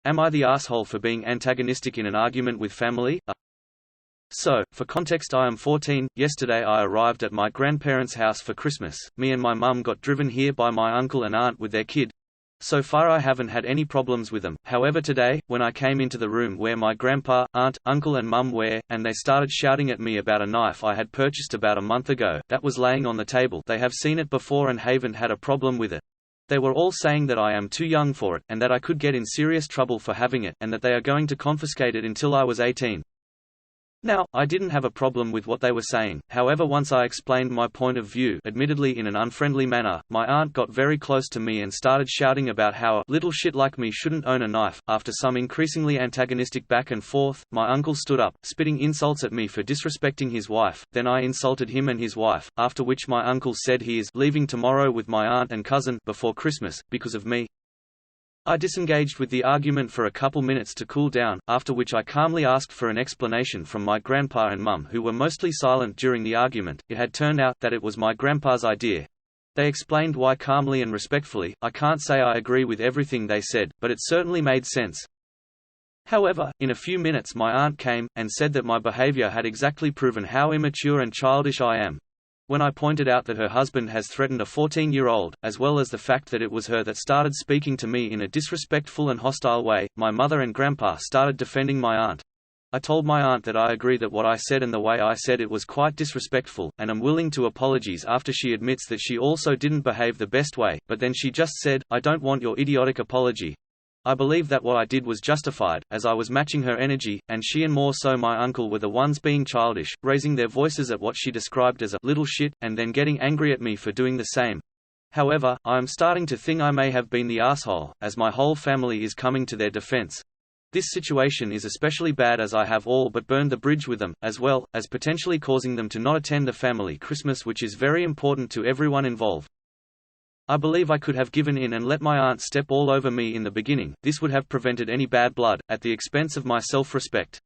Am I the asshole for being antagonistic in an argument with family? So, for context, I am 14. Yesterday I arrived at my grandparents' house for Christmas. Me and my mum got driven here by my uncle and aunt with their kid. So far I haven't had any problems with them. However, today, when I came into the room where my grandpa, aunt, uncle and mum were, and they started shouting at me about a knife I had purchased about a month ago, that was laying on the table. They have seen it before and haven't had a problem with it. They were all saying that I am too young for it, and that I could get in serious trouble for having it, and that they are going to confiscate it until I was 18. Now, I didn't have a problem with what they were saying. However, once I explained my point of view, admittedly in an unfriendly manner, my aunt got very close to me and started shouting about how a little shit like me shouldn't own a knife. After some increasingly antagonistic back and forth, my uncle stood up, spitting insults at me for disrespecting his wife. Then I insulted him and his wife, after which my uncle said he is leaving tomorrow with my aunt and cousin before Christmas, because of me. I disengaged with the argument for a couple minutes to cool down, after which I calmly asked for an explanation from my grandpa and mum, who were mostly silent during the argument. It had turned out that it was my grandpa's idea. They explained why calmly and respectfully. I can't say I agree with everything they said, but it certainly made sense. However, in a few minutes my aunt came, and said that my behavior had exactly proven how immature and childish I am. When I pointed out that her husband has threatened a 14-year-old, as well as the fact that it was her that started speaking to me in a disrespectful and hostile way, my mother and grandpa started defending my aunt. I told my aunt that I agree that what I said and the way I said it was quite disrespectful, and am willing to apologize after she admits that she also didn't behave the best way, but then she just said, "I don't want your idiotic apology." I believe that what I did was justified, as I was matching her energy, and she and more so my uncle were the ones being childish, raising their voices at what she described as a little shit, and then getting angry at me for doing the same. However, I am starting to think I may have been the asshole, as my whole family is coming to their defense. This situation is especially bad as I have all but burned the bridge with them, as well as potentially causing them to not attend the family Christmas, which is very important to everyone involved. I believe I could have given in and let my aunt step all over me in the beginning. This would have prevented any bad blood, at the expense of my self-respect.